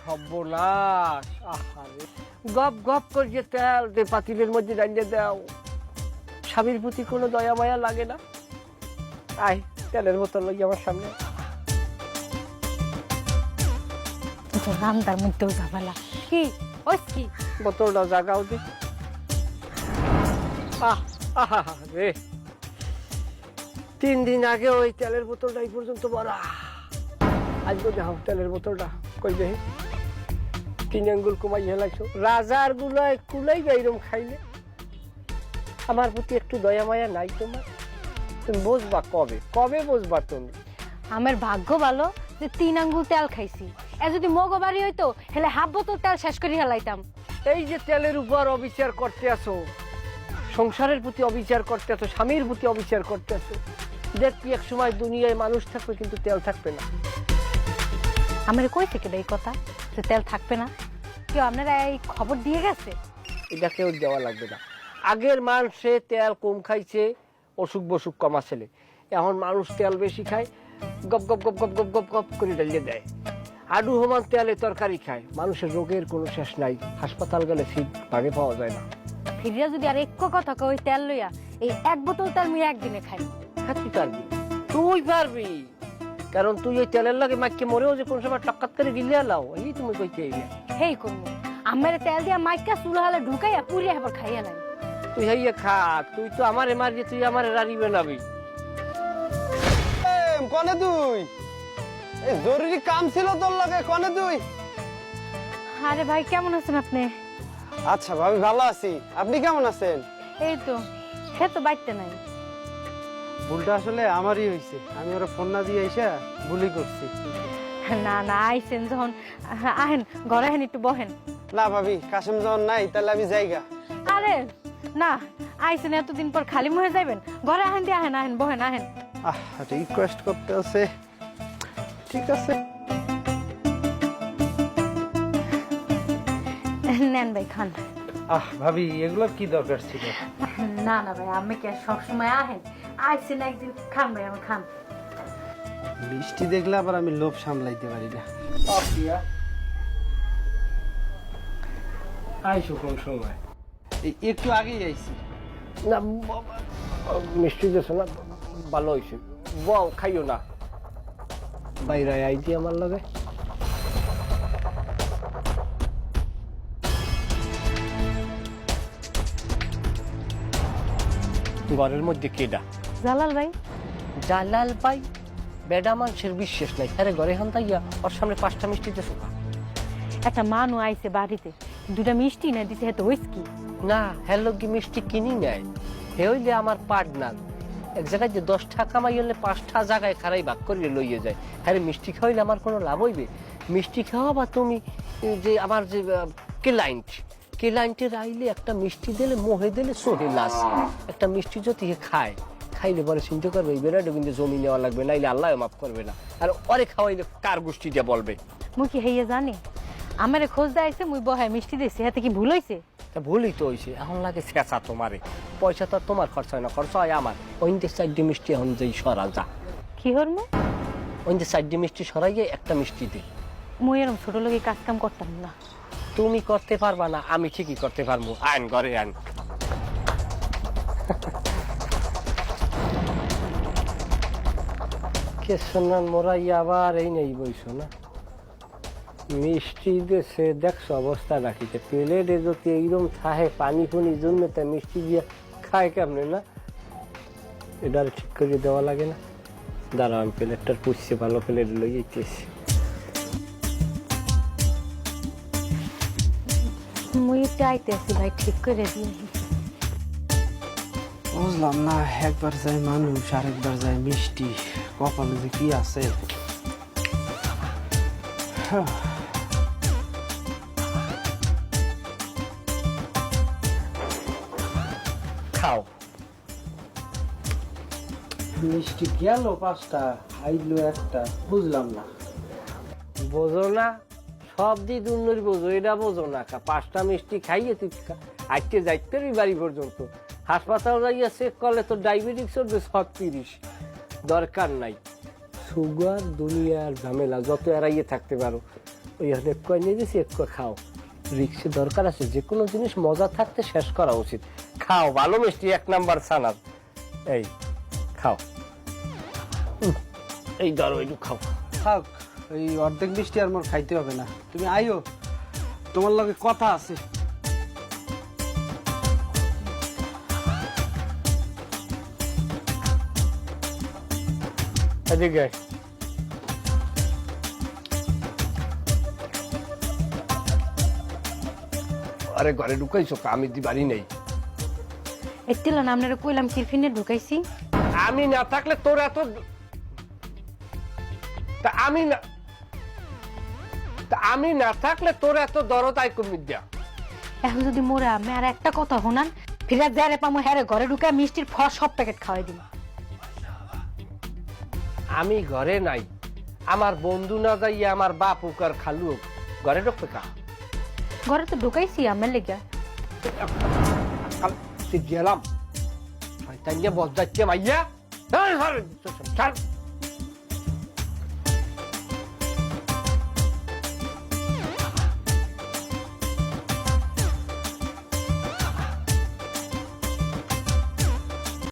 সর্বনাশ! আহারে, গপ গপ করে তেল দে পাতিলের মধ্যে ডালিয়ে দাও। স্বামীর প্রতি কোনো দয়া মায়া লাগে না? আয়, তেলের বোতল লই আমার সামনে। রান্দার মধ্যেও ঝামেলা। কি ওই কি বোতলটা জাগাও দি। রে, 3 দিন আগে ওই তেলের বোতলটা এই পর্যন্ত ভরা। আজকে দেখো তেলের বোতলটা কই দেখি 3 আঙ্গুল কমাই হেলাইছো। রাজার গুলায় কুলাই গাইরম খাইলে আমার প্রতি একটু দয়া মায়া নাই তোমার? তুমি বুঝবা কবে? কবে বুঝবা তুমি? আমার ভাগ্য ভালো যে 3 আঙ্গুল তেল খাইছি। এ যদি মগো বাড়ি হইতো হেলে হাফ বোতল তেল শেষ করে হেলাইতাম। এই যে তেলের উপর অবিচার করতে আসো, সংসারের প্রতি অবিচার করতে আসো, স্বামীর প্রতি অবিচার করতে আসো, দেখবি এক সময় দুনিয়ায় মানুষ থাকবে কিন্তু তেল থাকবে না। আমার কই থেকে এই কথা যে তেল থাকবে না? কেউ আপনারা এই খবর দিয়ে গেছে? এটা কেউ দেওয়া লাগবে না। আগের মানুষে তেল কম খাইছে, অসুখ বসুখ কমা ছেলে। এখন মানুষ তেল বেশি খায়, গপ গপ গপ গপ গপ গপ গপ করে ডালিয়ে দেয়। আডু হমান তেলে তরকারি খায়। মানুষের রোগের কোনো শেষ নাই, হাসপাতাল গেলে ঠিক ভাগে পাওয়া যায় না। ফিরিয়া যদি আর এক কথা কই তেল লইয়া এই 1 বোতল তেল মুই একদিনে খাই। তুই পারবি, তুই পারবি, কারণ তুই এই তেলের লাগে মাইকে মরেও যে কোন সময় টক্কাত করে গিলে লাও, এই তুমি কইতে এলে হেই করব আমার তেল দিয়া মাইকা চুলা হলে ঢুকাইয়া পুরিয়া হেবার খাইয়া নাই। তুই হাইয়া খা, তুই তো আমারে মারবি, তুই আমারে রাড়ি বানাবি। কনে তুই? এই জরুরি কাম ছিল তোর লগে, কনে তুই? আরে ভাই কেমন আছেন আপনি? আচ্ছা ভাবি, ভালো আছি। আপনি কেমন আছেন? এই তো সে তো বাইতে নাই। ভুলটা আসলে আমারই হয়েছে, আমি ওরা ফোন না দিয়ে এসে ভুলই করছি। না না আইছেন যখন আহেন ঘরে আহেন একটু বহেন। না ভাবি, কাশেম যখন নাই তাহলে আমি যাইগা। আরে না আইছেন এতদিন পর খালি মুহে যাইবেন, ঘরে আহেন দিয়ে আহেন আহেন বহেন আহেন। রিকোয়েস্ট করতে আছে, ঠিক আছে। নেন ভাই খান। ভাবি, এগুলো কি দরকার ছিল? না না ভাই আমি কি সবসময় আহেন? আইছেন একদিন খান ভাই, আমি খান। মিষ্টি দেখলে আবার আমি লোভ সামলাইতে পারি না। আইসো কোন সময়? একটু আগেই আইছি। না মিষ্টি দিয়েছো না, ভালো হয়েছে। বউ খাইও না, বাইরে আইছি আমার লগে। ঘরের মধ্যে কেডা? জালাল ভাই। জালাল ভাই? বেডা মানুষের বিশ্বাস নাই। আরে ঘরে হান তাইয়া ওর সামনে 5টা মিষ্টি দিয়েছো? একটা মানু আইছে বাড়িতে, 2টা মিষ্টি না দিছে, হেতো কি না, হ্যালো কি মিষ্টি কিনি নেয়। হে হইলে আমার পার্টনার। এক জায়গায় যে 10 টাকা কামাই হলে 5টা জায়গায় খারাই ভাগ করিয়ে লইয়ে যায়। হ্যাঁ, মিষ্টি খাওয়াইলে আমার কোনো লাভ হইবে? মিষ্টি খাওয়া বা তুমি যে আমার যে ক্লায়েন্টের আইলে একটা মিষ্টি দিলে মোহে দিলে সোহে লাস। একটা মিষ্টি যদি খায়, খাইলে পরে চিন্তা করবে এই বেড়াটা কিন্তু জমি নেওয়া লাগবে, নাইলে আল্লাহ মাফ করবে না। আর ওরে খাওয়াইলে কার গোষ্ঠীটা বলবে? মুই কি হইয়া জানি? আমারে খোঁজ দাইছে, মুই বহায় মিষ্টি দিছি, হাতে কি ভুল হইছে? ভুলই তো হয়েছে। এখন লাগে শেষা তোমারে, পয়সা তো তোমার খরচ হয় না, খরচ হয় আমার। ওইতে 4 মিষ্টি এখন যেই সরা যা। কি হরমু? ওইতে 4 মিষ্টি সরাইয়ে একটা মিষ্টি দে। মুই এরকম ছোট লোকে কাজ কাম করতাম না। তুমি করতে পারবা না, আমি ঠিকই করতে পারবো। আইন ঘরে আইন। কে শোনান মোরাই আবার এই নেই বইছো না? মিষ্টি দেশে দেখছো অবস্থা রাখিতে, প্লেটে যদি এইরকম থাহে পানি ফুনি জন্য তা মিষ্টি দিয়ে খায় কেমনে না? এটা ঠিক করে দেওয়া লাগে না? দাঁড়াও, আমি প্লেটটার পুষছি, ভালো প্লেট লই যেতেছি। মুই চাইতে আছি ভাই, ঠিক করে দিই। বুঝলাম না, একবার যায় মানুষ আরেকবার যায় মিষ্টি, কপালে যে কি আছে। খাও। মিষ্টি গেল 5টা, আইলো একটা, বুঝলাম না। বোঝো না? সব দিয়ে দুর্নরি বোঝো, এটা বোঝো না। 5টা মিষ্টি খাইয়ে তুই আজকে যাইতে বাড়ি পর্যন্ত। হাসপাতাল যাইয়া চেক করলে তো ডায়াবেটিস হচ্ছে 36। দরকার নাই। সুগার দুনিয়ার ঝামেলা, যত এড়াইয়ে থাকতে পারো ওই এক কয় নিয়ে দিয়েছি, এক কয় খাও। রিক্সে দরকার আছে, যে কোনো জিনিস মজা থাকতে শেষ করা উচিত। খাও, ভালো মিষ্টি, 1 নাম্বার ছানার। এই খাও, এই ধরো একটু খাও। থাক, এই অর্ধেক মিষ্টি আর মোর খাইতে হবে না। তুমি আইও, তোমার লগে কথা আছে। এদিকে আয়। আরে ঘরে ঢুকাইছো, আমি দি বাড়ি নেই। এতিল না আপনারা কইলাম কিরফিনে ঢুকাইছি। আমি না থাকলে তোর এত, তা আমি না থাকলে তোর এত দরদ আই কমি দিয়া। এখন যদি মোরে আমি আর একটা কথা শোনান, ফিরাত যারে পামু হ্যারে ঘরে ঢুকায় মিষ্টির ফল সব প্যাকেট খাওয়াই দিন। আমি ঘরে নাই, আমার বন্ধু না যাইয়া আমার বাপ হোক আর খালু হোক, ঘরে ঢুকবে কা? ঘরে তো ঢুকাইছি আমার লেগে। গেলাম শয়তান বস যাচ্ছে মাইয়া।